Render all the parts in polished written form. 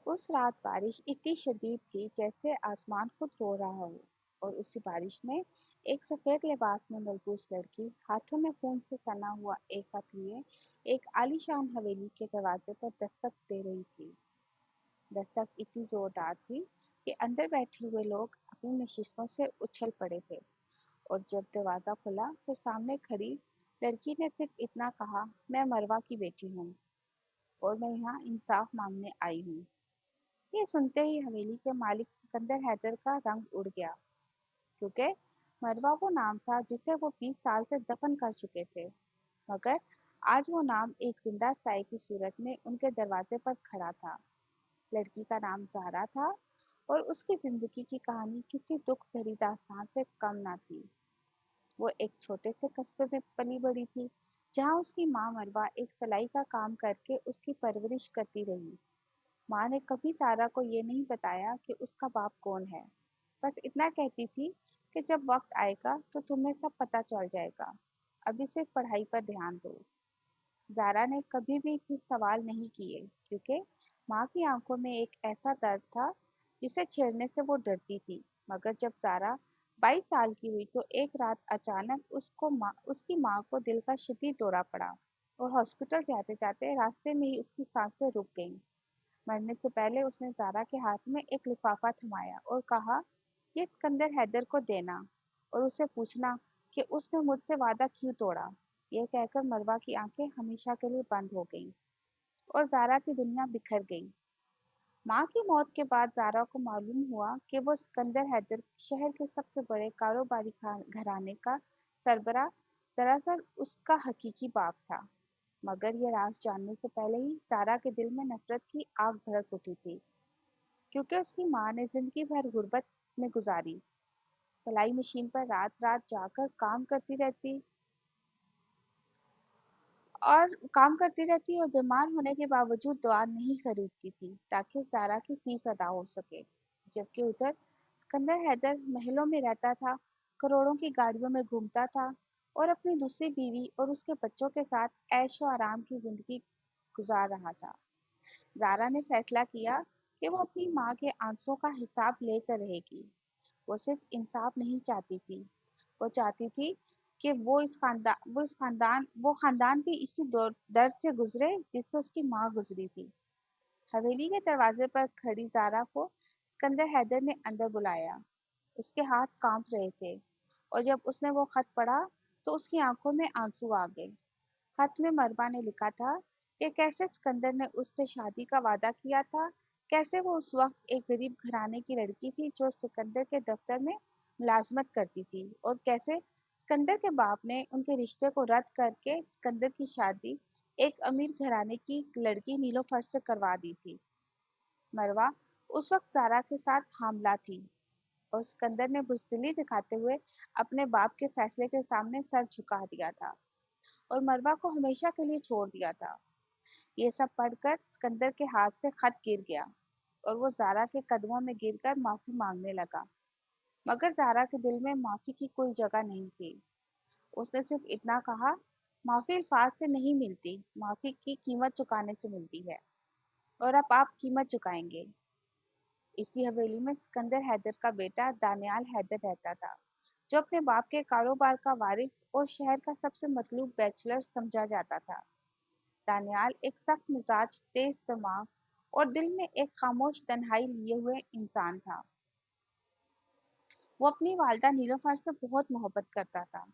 उस रात बारिश इतनी शदीद थी जैसे आसमान खुद रो रहा हो। और उसी बारिश में एक सफेद लिबास में मलबूस लड़की हाथों में खून से सना हुआ एक खत लिए एक आलीशान हवेली के दरवाजे पर दस्तक दे रही थी। दस्तक इतनी जोरदार थी कि अंदर बैठे हुए लोग अपनी नशिस्तों से उछल पड़े थे। और जब दरवाजा खुला तो सामने खड़ी लड़की ने सिर्फ इतना कहा, मैं मरवा की बेटी हूँ और मैं यहाँ इंसाफ मांगने आई हूँ। ये सुनते ही हवेली के मालिक सिकंदर हैदर का रंग उड़ गया, क्योंकि मरवा वो नाम था जिसे वो 20 साल से दफन कर चुके थे। मगर आज वो नाम एक जिंदा साए की सूरत में उनके दरवाजे पर खड़ा था। लड़की का नाम ज़ारा था और उसकी जिंदगी की कहानी किसी दुख भरी दास्तान से कम ना थी। वो एक छोटे से कस्बे में पली बड़ी थी, जहाँ उसकी माँ मरवा एक सिलाई का काम करके उसकी परवरिश करती रही। माँ ने कभी सारा को ये नहीं बताया कि उसका बाप कौन है। बस इतना कहती थी कि जब वक्त आएगा तो तुम्हें सब पता चल जाएगा। अभी सिर्फ पढ़ाई पर ध्यान दो। ज़ारा ने कभी भी कुछ सवाल नहीं किए, क्योंकि माँ की आंखों में एक ऐसा दर्द था जिसे छेड़ने से वो डरती थी। मगर जब ज़ारा 22 साल की हुई तो एक रात अचानक उसकी माँ को दिल का शदीद दौरा पड़ा और हॉस्पिटल जाते जाते रास्ते में ही उसकी सांसें रुक गईं। मरने से पहले उसने ज़ारा के हाथ में एक लिफाफा थमाया और कहा, ये सिकंदर हैदर को देना और उससे पूछना कि उसने मुझसे वादा क्यों तोड़ा। यह कहकर मरवा की आंखें हमेशा के लिए बंद हो गईं और ज़ारा की दुनिया बिखर गई। माँ की मौत के बाद ज़ारा को मालूम हुआ कि वो सिकंदर हैदर शहर के सबसे बड़े कारोबारी घराने का सरबराह दरअसल उसका हकीकी बाप था। मगर ये राज जानने से पहले ही ज़ारा के दिल में नफरत की आग भड़क उठी थी, क्योंकि उसकी माँ ने जिंदगी भर गुर्बत में गुजारी, सिलाई मशीन पर रात रात जाकर काम करती रहती और बीमार होने के बावजूद दवा नहीं खरीदती थी ताकि ज़ारा की फीस अदा हो सके। जबकि उधर सिकंदर हैदर महलों में रहता था, करोड़ों की गाड़ियों में घूमता था और अपनी दूसरी बीवी और उसके बच्चों के साथ ऐशो आराम की जिंदगी गुजार रहा था। ज़ारा ने फैसला किया कि वो अपनी माँ के आंसुओं का हिसाब लेकर रहेगी। वो सिर्फ इंसाफ नहीं चाहती थी, वो चाहती थी कि वो खानदान भी इसी दर्द से गुजरे जिससे उसकी माँ गुजरी थी। हवेली के दरवाजे पर खड़ी ज़ारा को सिकंदर हैदर ने अंदर बुलाया। उसके हाथ कांप रहे थे और जब उसने वो खत पढ़ा तो उसकी आंखों में आंसू आ गए। खत में मरवा ने लिखा था कि कैसे सिकंदर ने उससे शादी का वादा किया था, कैसे वो उस वक्त एक गरीब घराने की लड़की थी जो सिकंदर के दफ्तर में मुलाजमत करती थी, और कैसे सिकंदर के बाप ने उनके रिश्ते को रद्द करके सिकंदर की शादी एक अमीर घराने की लड़की नीलोफर से करवा दी थी। मरवा उस वक्त सारा के साथ हामला थी और सिकंदर ने बुजदिली दिखाते हुए अपने बाप के फैसले के सामने सर झुका दिया था और मरवा को हमेशा के लिए छोड़ दिया था। ये सब पढ़कर सिकंदर के हाथ से खत गिर गया और वो ज़ारा के कदमों में गिरकर माफी मांगने लगा। मगर ज़ारा के दिल में माफी की कोई जगह नहीं थी। उसने सिर्फ इतना कहा, माफी अल्फाज से नहीं मिलती, माफी की कीमत चुकाने से मिलती है और अब आप कीमत चुकाएंगे। इसी हवेली में सिकंदर हैदर का बेटा दानियाल हैदर रहता था, जो अपने बाप के कारोबार का वारिस और शहर का सबसे मतलूब बैचलर समझा जाता था। दानियाल एक सख्त मिजाज, तेज दिमाग और दिल में एक खामोश तन्हाई लिए हुए इंसान था। वो अपनी वालिदा नीलोफर से बहुत मोहब्बत करता था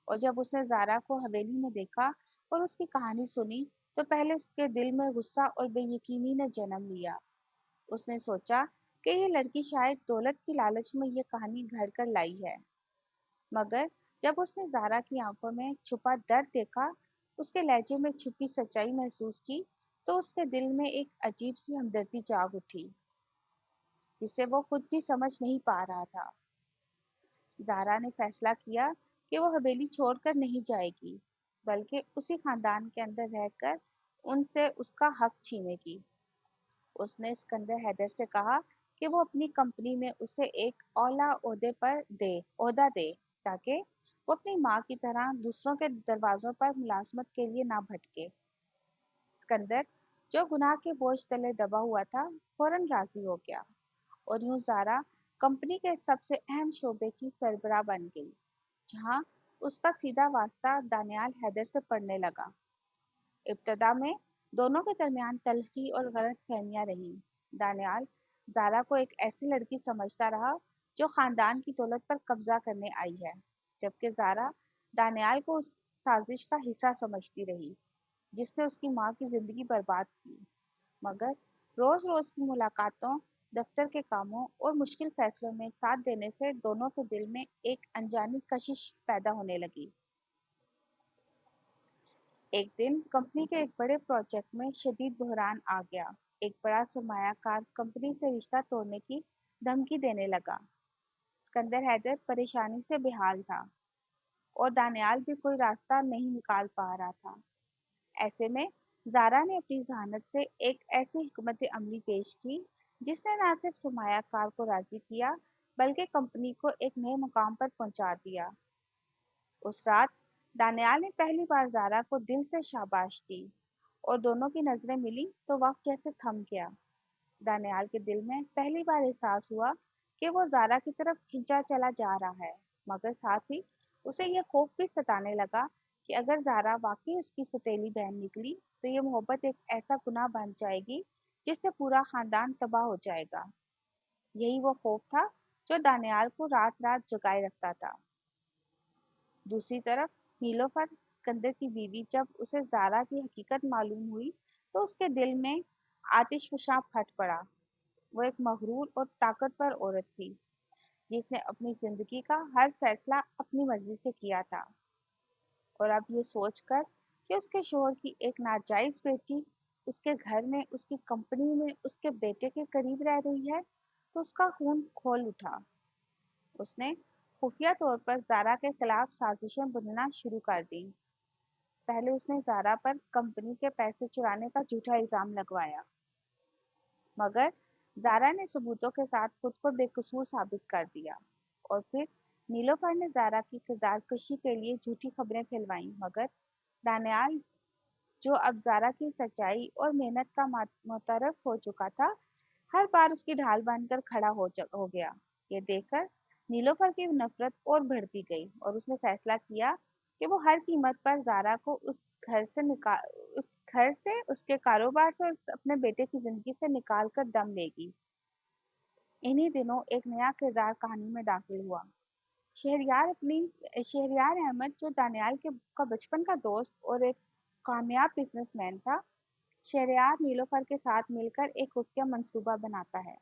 और जब उसने ज़ारा को हवेली में देखा और उसकी कहानी सुनी तो पहले उसके दिल में गुस्सा और बेयकीनी ने जन्म लिया। उसने सोचा कि ये लड़की शायद दौलत की लालच में ये कहानी घर कर लाई है। मगर जब उसने ज़ारा की आंखों में छुपा दर्द देखा, उसके लहजे में छुपी सच्चाई महसूस की, तो उसके दिल में एक अजीब सी हमदर्दी जाग उठी, जिसे वो खुद भी समझ नहीं पा रहा था। ज़ारा ने फैसला किया कि वो हवेली छोड़कर नहीं जाएगी, बल्कि उसी खानदान के अंदर रहकर उनसे उसका हक छीनेगी। उसने सिकंदर हैदर से कहा कि वो अपनी कंपनी में उसे एक औला ओहदा दे ताकि वो अपनी माँ की तरह दूसरों के दरवाजों पर मुलाजमत के लिए ना भटके। सिकंदर, जो गुनाह के बोझ तले दबा हुआ था, फौरन राजी हो गया और यूं ज़ारा कंपनी के सबसे अहम शोबे की सरबराह बन गई, जहां उसका सीधा वास्ता दानियाल हैदर से पड़ने लगा। इब्तदा में दोनों के दरमियान तलखी और गलतफहमियां रहीं। दानियाल ज़ारा को एक ऐसी लड़की समझता रहा जो खानदान की दौलत पर कब्जा करने आई है, जबकि ज़ारा दानियाल को उस साजिश का हिस्सा समझती रही जिसने उसकी माँ की जिंदगी बर्बाद की। मगर रोज रोज की मुलाकातों, दफ्तर के कामों और मुश्किल फैसलों में साथ देने से दोनों के दिल में एक अनजानी कशिश पैदा होने लगी। एक दिन कंपनी के एक बड़े प्रोजेक्ट में शदीद बहरान आ गया। एक बड़ा सरमायाकार कंपनी से रिश्ता तोड़ने की धमकी देने लगा। सिकंदर हैदर परेशानी से बेहाल था और दानियाल भी कोई रास्ता नहीं निकाल पा रहा था। ऐसे में ज़ारा ने अपनी ज़हानत से एक ऐसी हिकमत अमली पेश की जिसने न सिर्फ सरमायाकार को राज़ी किया बल्कि कंपनी को एक नए मुकाम पर पहुंचा दिया। उस रात दानियाल ने पहली बार ज़ारा को दिल से शाबाश दी और दोनों की नज़रें मिली तो वक्त जैसे थम गया। दानियाल के दिल में पहली बार एहसास हुआ कि वो ज़ारा की तरफ खिंचा चला जा रहा है, मगर साथ ही उसे यह खौफ भी सताने लगा कि अगर ज़ारा वाकई उसकी सौतेली बहन निकली तो ये मोहब्बत एक ऐसा गुनाह बन जाएगी जिससे पूरा खानदान तबाह हो जाएगा। यही वो खौफ था जो दानियाल को रात रात जगाए रखता था। दूसरी तरफ नीलोफर, सिकंदर की बीवी, जब उसे ज़ारा की हकीकत मालूम हुई तो उसके दिल में आतिशफ़शा फट पड़ा। वो एक मगरूर और ताकतवर औरत थी जिसने अपनी जिंदगी का हर फैसला अपनी मर्जी से किया था, और अब ये सोचकर कि उसके शोहर की एक नाजायज बेटी उसके घर में, उसकी कंपनी में, उसके बेटे के करीब रह रही है, तो उसका खून खोल उठा। उसने खुफिया तौर पर ज़ारा के खिलाफ साजिशें बुनना शुरू कर दी। पहले उसने ज़ारा पर कंपनी के पैसे चुराने का झूठा इल्ज़ाम लगवाया, मगर ज़ारा ने सबूतों के साथ खुद को बेकसूर साबित कर दिया। और फिर नीलोफर ने ज़ारा की किरदारकशी के लिए झूठी खबरें फैलवाईं, मगर दानियाल, जो अब ज़ारा की सच्चाई और मेहनत का मुतरफ हो चुका था, हर बार उसकी ढाल बनकर खड़ा हो गया। ये देखकर नीलोफर की नफरत और बढ़ती गई और उसने फैसला किया कि वो हर कीमत पर ज़ारा को उस घर से, उसके कारोबार से और अपने बेटे की जिंदगी से निकाल कर दम लेगी। इन्हीं दिनों एक नया किरदार कहानी में दाखिल हुआ। शहरयार अहमद, जो दानियाल का बचपन का दोस्त और एक कामयाब बिजनेसमैन था। शहरयार नीलोफर के साथ मिलकर एक खुफिया मंसूबा बनाता है।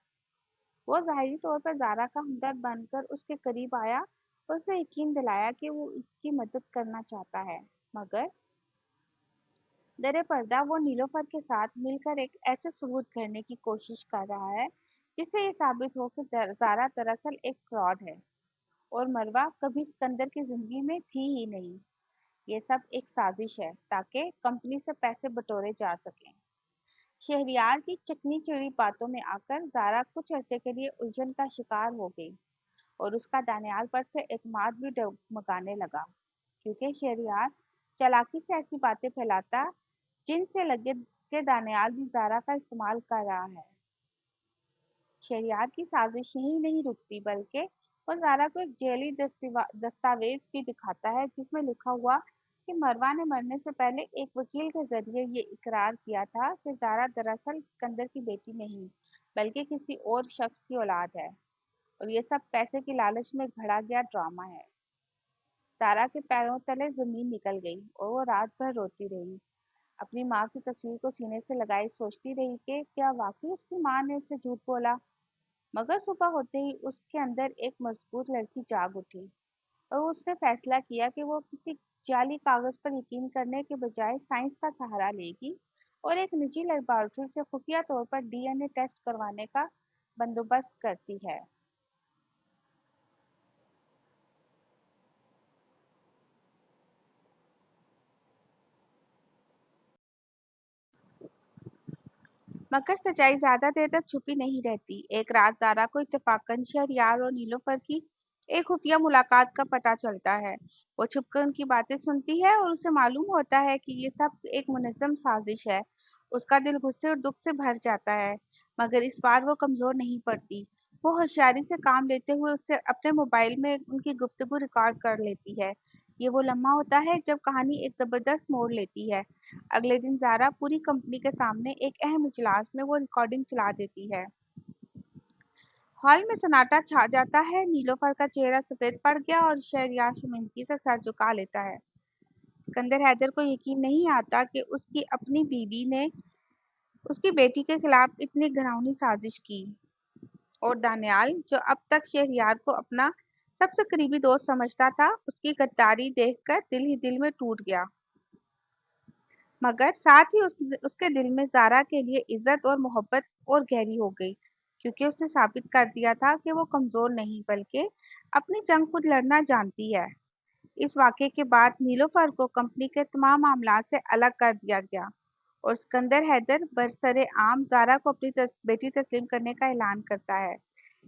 वो ज़ाहिरी तौर पर ज़ारा का हमदर्द बनकर उसके करीब आया और उसे यकीन दिलाया कि वो उसकी मदद करना चाहता है, मगर दर पर्दा वो नीलोफर के साथ मिलकर एक ऐसा सबूत करने की कोशिश कर रहा है जिससे ये साबित हो कि ज़ारा दरअसल एक फ्रॉड है और मरवा कभी सिकंदर की जिंदगी में थी ही नहीं। ये सब एक साजिश है ताकि कंपनी से पैसे बटोरे जा सकें। शहरयार की चिकनी चिड़ी बातों में आकर ज़ारा कुछ अरसे के लिए उलझन का शिकार हो गई और उसका दानियाल पर से एतमाद भी डगमगाने लगा, क्योंकि शहरयार चालाकी से ऐसी बातें फैलाता जिनसे लगे कि दानियाल भी ज़ारा का इस्तेमाल कर रहा है। शहरयार की साजिश यही नहीं रुकती, बल्कि वो ज़ारा को एक जेली दस्तावेज भी दिखाता है जिसमें लिखा हुआ कि मरवा ने मरने से पहले एक वकील के जरिए ये इकरार किया था कि ज़ारा दरअसल सिकंदर की बेटी नहीं बल्कि किसी और शख्स की औलाद है, और ये सब पैसे की लालच में घड़ा गया ड्रामा है। ज़ारा के पैरों तले जमीन निकल गई और वो रात भर रोती रही, अपनी माँ की तस्वीर को सीने से लगाए सोचती रही कि क्या वाकई उसकी माँ ने उसे झूठ बोला। मगर सुबह होते ही उसके अंदर एक मजबूत लड़की जाग उठी और उसने फैसला किया कि वो किसी जाली कागज पर यकीन करने के बजाय साइंस का सहारा लेगी और एक निजी लेबोरेटरी से खुफिया तौर पर डीएनए टेस्ट करवाने का बंदोबस्त करती है। मगर सच्चाई ज्यादा देर तक छुपी नहीं रहती। एक रात ज़ारा को इत्तेफाकन शहरयार और नीलोफर की एक खुफिया मुलाकात का पता चलता है। वो छुपकर उनकी बातें सुनती है और उसे मालूम होता है कि ये सब एक मुनज़्ज़म साजिश है اس کا दिल गुस्से और दुख से भर जाता है, मगर इस बार वो कमजोर नहीं पड़ती। वो होशियारी से काम लेते हुए उससे अपने मोबाइल में उनकी गुफ्तगू रिकॉर्ड कर लेती है। ये वो लम्हा होता है जब कहानी एक जबरदस्त मोड़ लेती है। अगले दिन ज़ारा पूरी कंपनी के सामने एक अहम इजलास में वो रिकॉर्डिंग चला देती है। हॉल में सन्नाटा छा जाता है। नीलोफर का चेहरा सफेद पड़ गया और शहरयार शर्मिंदगी से सर झुका लेता है। सिकंदर हैदर को यकीन नहीं आता कि उसकी अपनी बीवी ने उसकी बेटी के खिलाफ इतनी घिनौनी साजिश की, और दानियाल, जो अब तक शहरयार को अपना सबसे करीबी दोस्त समझता था, उसकी गद्दारी देखकर दिल ही दिल में टूट गया। मगर साथ ही उसके दिल में ज़ारा के लिए इज्जत और मोहब्बत और गहरी हो गई, क्योंकि उसने साबित कर दिया था कि वो कमज़ोर नहीं बल्कि अपनी जंग खुद लड़ना जानती है। इस वाक़ये के बाद नीलोफर को कंपनी के तमाम मामलात से अलग कर दिया गया, और सिकंदर हैदर बरसरे-आम ज़ारा को अपनी बेटी तस्लीम करने का ऐलान करता है।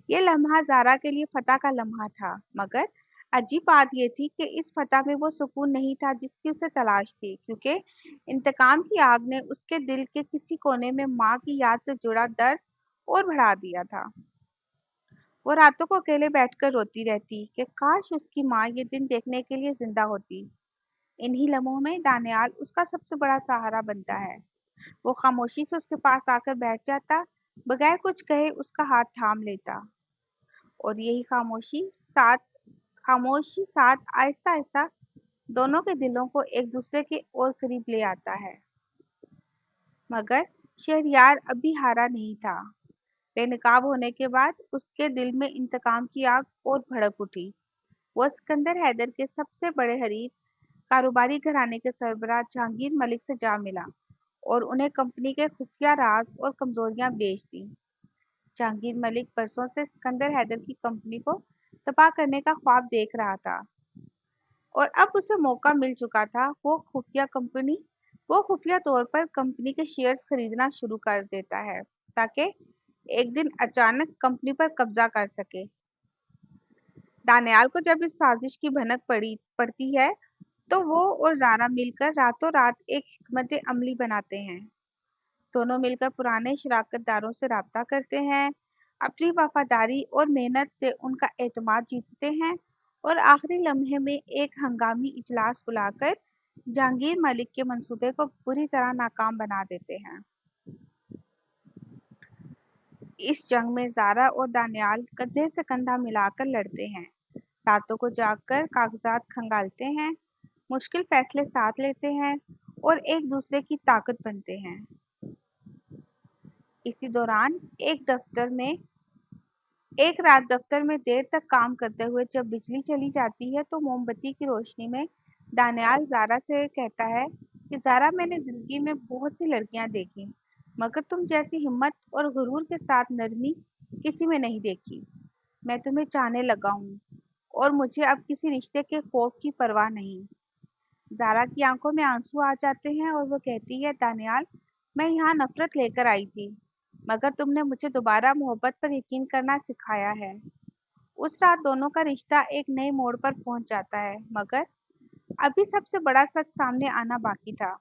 ये लम्हा ज़ारा के लिए फतह का लम्हा था, मगर अजीब बात ये थी कि इस फतह में वो सुकून नहीं था जिसकी उसे तलाश थी, क्योंकि इंतकाम की आग ने उसके दिल के किसी कोने में माँ की याद से जुड़ा दर्द और बढ़ा दिया था। वो रातों को अकेले बैठकर रोती रहती कि काश उसकी माँ ये दिन देखने के लिए जिंदा होती। इन्हीं लम्हों में दानियाल उसका सबसे बड़ा सहारा बनता है। वो खामोशी से उसके पास आकर बैठ जाता, बगैर कुछ कहे उसका हाथ थाम लेता, और यही खामोशी साथ आहिस्ता आहिस्ता दोनों के दिलों को एक दूसरे के और करीब ले आता है। मगर शहरयार अभी हारा नहीं था। बेनकाब होने के बाद उसके दिल में इंतकाम की आग और भड़क उठी। वो सिकंदर हैदर के सबसे बड़े हरीफ, कारोबारी घराने के सरबराह जहांगीर मलिक से जा मिला और उन्हें कंपनी के खुफिया राज और कमजोरियां बेच दी। जहांगीर मलिक बरसों से सिकंदर हैदर की कंपनी को तबाह करने का ख्वाब देख रहा था, और अब उसे मौका मिल चुका था। वो खुफिया तौर पर कंपनी के शेयर्स खरीदना शुरू कर देता है, ताकि एक दिन अचानक कंपनी पर कब्जा कर सके। दानियाल को जब इस साजिश की भनक पड़ती है, तो वो और ज़ारा मिलकर रातों रात एक हिकमत अमली बनाते हैं। दोनों मिलकर पुराने शराकतदारों से राब्ता करते हैं, अपनी वफादारी और मेहनत से उनका एतमाद जीतते हैं, और आखिरी लम्हे में एक हंगामी इजलास बुलाकर जहांगीर मलिक के मंसूबे को बुरी तरह नाकाम बना देते हैं। इस जंग में ज़ारा और दानियाल कंधे से कंधा मिलाकर लड़ते हैं, रातों को जागकर कागजात खंगालते हैं, मुश्किल फैसले साथ लेते हैं और एक दूसरे की ताकत बनते हैं। इसी दौरान एक रात दफ्तर में देर तक काम करते हुए जब बिजली चली जाती है, तो मोमबत्ती की रोशनी में दानियाल ज़ारा से कहता है कि ज़ारा, मैंने जिंदगी में बहुत सी लड़कियां देखी, मगर तुम जैसी हिम्मत और गुरूर के साथ नरमी किसी में नहीं देखी। मैं तुम्हें चाहने लगा हूँ, और मुझे अब किसी रिश्ते के खौफ की परवाह नहीं। ज़ारा की आंखों में आंसू आ जाते हैं और वो कहती है, दानियाल, मैं यहाँ नफरत लेकर आई थी, मगर तुमने मुझे दोबारा मोहब्बत पर यकीन करना सिखाया है। उस रात दोनों का रिश्ता एक नए मोड़ पर पहुंच जाता है, मगर अभी सबसे बड़ा सच सामने आना बाकी था।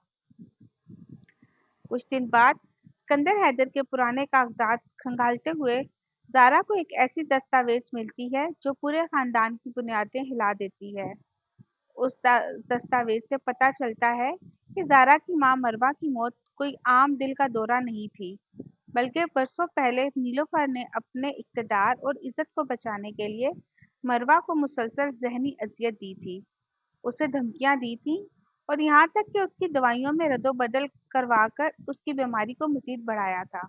कुछ दिन बाद सिकंदर हैदर के पुराने कागजात खंगालते हुए ज़ारा को एक ऐसी दस्तावेज मिलती है जो पूरे खानदान की बुनियादें हिला देती है। उस दस्तावेज से पता चलता है कि ज़ारा की मां मरवा की मौत कोई आम दिल का दौरा नहीं थी, बल्कि बरसों पहले नीलोफर ने अपने इक़्तिदार और इज़्ज़त को बचाने के लिए मरवा को मुसलसल ज़हनी अज़ियत दी थी, उसे धमकियाँ दी थीं, और यहाँ तक कि उसकी दवाइयों में रद्द-बदल करवाकर उसकी बीमारी को मज़ीद बढ़ाया था।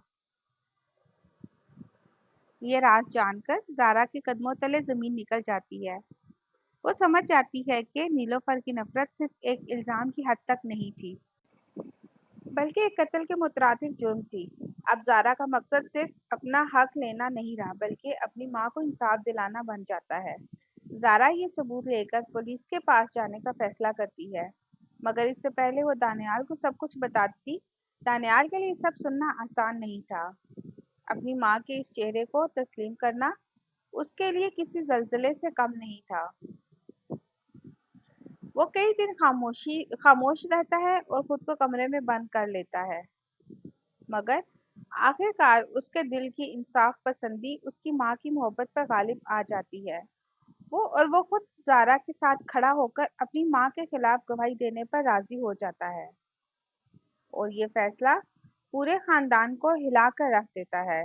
ये राज जानकर ज़ारा के कदमों तले ज़मीन निकल जाती है। वो समझ जाती है कि नीलोफर की नफ़रत सिर्फ एक इल्ज़ाम की हद तक नहीं थी, बल्कि एक कत्ल के मुतरादिफ जुर्म थी। अब ज़ारा का मकसद सिर्फ अपना हक लेना नहीं रहा, बल्कि अपनी माँ को इंसाफ दिलाना बन जाता है। ज़ारा ये सबूत लेकर पुलिस के पास जाने का फैसला करती है, मगर इससे पहले वो दानियाल को सब कुछ बताती। दानियाल के लिए सब सुनना आसान नहीं था। अपनी माँ के इस चेहरे को तस्लीम करना उसके लिए किसी ज़ल्ज़ले से कम नहीं था। वो कई दिन खामोश रहता है और खुद को कमरे में बंद कर लेता है। मगर आखिरकार उसके दिल की इंसाफ पसंदी उसकी माँ की मोहब्बत पर गालिब आ जाती है। वो खुद ज़ारा के साथ खड़ा होकर अपनी माँ के खिलाफ गवाही देने पर राज़ी हो जाता है, और ये फैसला पूरे खानदान को हिला कर रख देता है।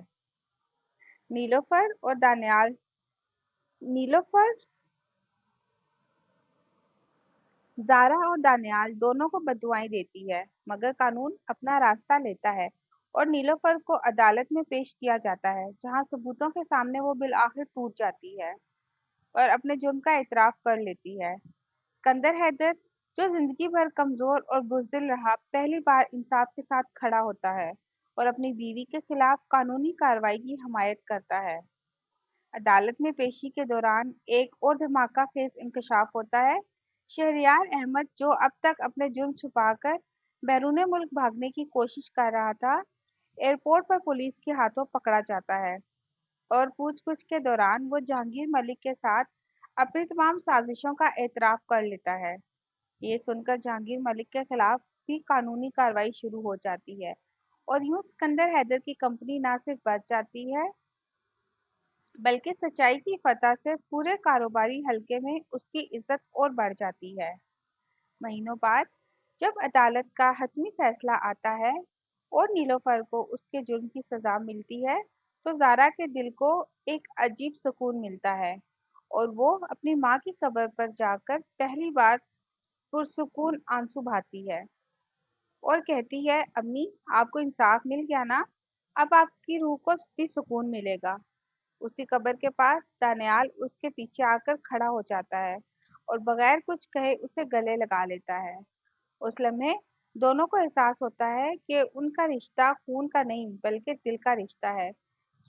नीलोफर और दानियाल नीलोफर ज़ारा और दानियाल दोनों को बद्दुआएं देती है, मगर कानून अपना रास्ता लेता है और नीलोफर को अदालत में पेश किया जाता है, जहां सबूतों के सामने वो बिल आखिर टूट जाती है और अपने जुर्म का इतराफ कर लेती है। सिकंदर हैदर, जो जिंदगी भर कमजोर और बुज़दिल रहा, पहली बार इंसाफ के साथ खड़ा होता है और अपनी बीवी के खिलाफ कानूनी कार्रवाई की हमायत करता है। अदालत में पेशी के दौरान एक और धमाका खेज इंकशाफ होता है। शहरयार अहमद, जो अब तक अपने जुर्म छुपाकर बैरून मुल्क भागने की कोशिश कर रहा था, एयरपोर्ट पर पुलिस के हाथों पकड़ा जाता है और पूछताछ के दौरान वो जहांगीर मलिक के साथ अपनी तमाम साजिशों का एतराफ कर लेता है। ये सुनकर जहांगीर मलिक के खिलाफ भी कानूनी कार्रवाई शुरू हो जाती है और यूं सिकंदर हैदर की कंपनी ना सिर्फ बच जाती है, बल्कि सच्चाई की फतह से पूरे कारोबारी हलके में उसकी इज्जत और बढ़ जाती है। महीनों बाद जब अदालत का हतमी फैसला आता है और नीलोफर को उसके जुर्म की सजा मिलती है, तो ज़ारा के दिल को एक अजीब सुकून मिलता है और वो अपनी माँ की कब्र पर जाकर पहली बार पुरसुकून आंसू बहाती है और कहती है, अम्मी, आपको इंसाफ मिल गया ना? अब आपकी रूह को भी सुकून मिलेगा। उसी कब्र के पास दानियाल उसके पीछे आकर खड़ा हो जाता है और बगैर कुछ कहे उसे गले लगा लेता है। उस लम्हे दोनों को एहसास होता है कि उनका रिश्ता खून का नहीं बल्कि दिल का रिश्ता है,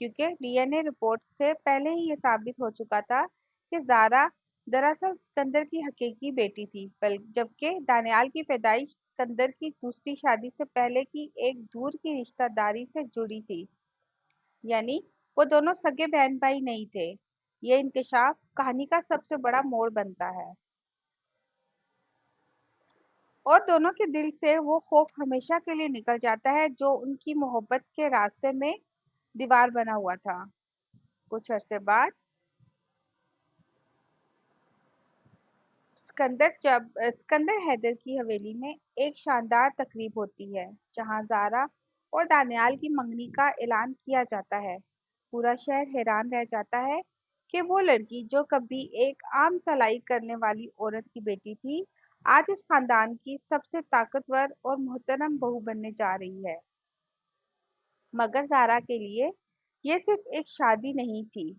क्योंकि डीएनए रिपोर्ट से पहले ही ये साबित हो चुका था कि ज़ारा दरअसल सिकंदर की हकीकी बेटी थी, जबकि दानियाल की पैदाइश सिकंदर की दूसरी शादी से पहले की एक दूर की रिश्तेदारी से जुड़ी थी। यानी वो दोनों सगे बहन भाई नहीं थे। ये इंकशाफ कहानी का सबसे बड़ा मोड़ बनता है और दोनों के दिल से वो खौफ हमेशा के लिए निकल जाता है जो उनकी मोहब्बत के रास्ते में दीवार बना हुआ था। कुछ अरसे बाद सिकंदर हैदर की हवेली में एक शानदार तकरीब होती है, जहां ज़ारा और दानियाल की मंगनी का ऐलान किया जाता है। पूरा शहर हैरान रह जाता है कि वो लड़की जो कभी एक आम सलाई करने वाली औरत की बेटी थी, आज इस खानदान की सबसे ताकतवर और मोहतरम बहू बनने जा रही है। मगर ज़ारा के लिए ये सिर्फ एक शादी नहीं थी,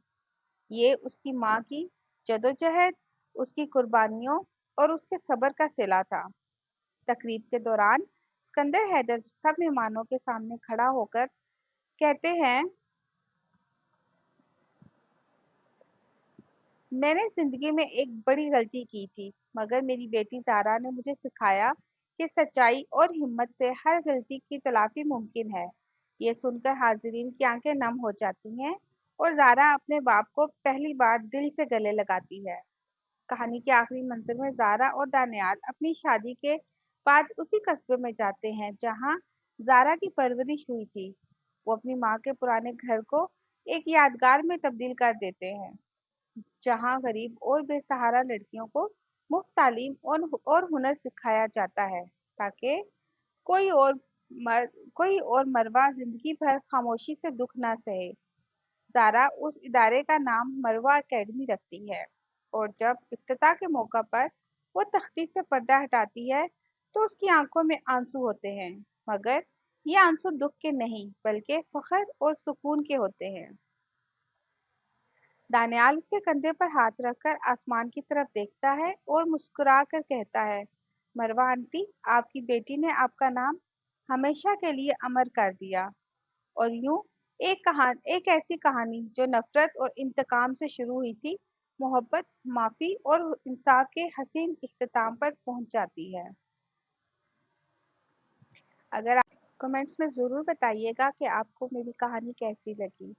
ये उसकी माँ की जद्दोजहद, उसकी कुर्बानियों और उसके सब्र का सिला था। तकरीब के दौरान सिकंदर हैदर सब मेहमानों के सामने खड़ा होकर कहते हैं, मैंने जिंदगी में एक बड़ी गलती की थी, मगर मेरी बेटी ज़ारा ने मुझे सिखाया कि सच्चाई और हिम्मत से हर गलती की तलाफी मुमकिन है। ये सुनकर हाजिरीन की आंखें नम हो जाती हैं और ज़ारा अपने बाप को पहली बार दिल से गले लगाती है। कहानी के आखिरी मंजर में ज़ारा और दानियाल अपनी शादी के बाद उसी कस्बे में जाते हैं जहां ज़ारा की परवरिश हुई थी। वो अपनी माँ के पुराने घर को एक यादगार में तब्दील कर देते हैं, जहां गरीब और बेसहारा लड़कियों को मुफ्त तालीम और हुनर सिखाया जाता है, ताकि कोई और कोई और मरवा जिंदगी भर खामोशी से दुख ना सहे। ज़ारा उस इदारे का नाम मरवा एकेडमी रखती है और जब इफ्तिताह के मौका पर वो तख्ती से पर्दा हटाती है, तो उसकी आंखों में आंसू होते हैं, मगर ये आंसू दुख के नहीं बल्कि फख्र और सुकून के होते हैं। दानियाल उसके कंधे पर हाथ रखकर आसमान की तरफ देखता है और मुस्कुरा कर कहता है, मरवा आंटी, आपकी बेटी ने आपका नाम हमेशा के लिए अमर कर दिया। और यूं एक ऐसी कहानी जो नफरत और इंतकाम से शुरू हुई थी, मोहब्बत, माफी और इंसाफ के हसीन इख्तिताम पर पहुंच जाती है। अगर आप कमेंट्स में ज़रूर बताइएगा कि आपको मेरी कहानी कैसी लगी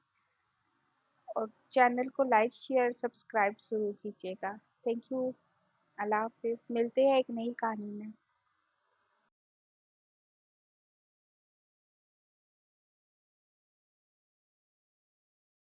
और चैनल को लाइक शेयर सब्सक्राइब ज़रूर कीजिएगा। Thank you. अल्लाह हाफिज़। मिलते हैं एक नई कहानी में।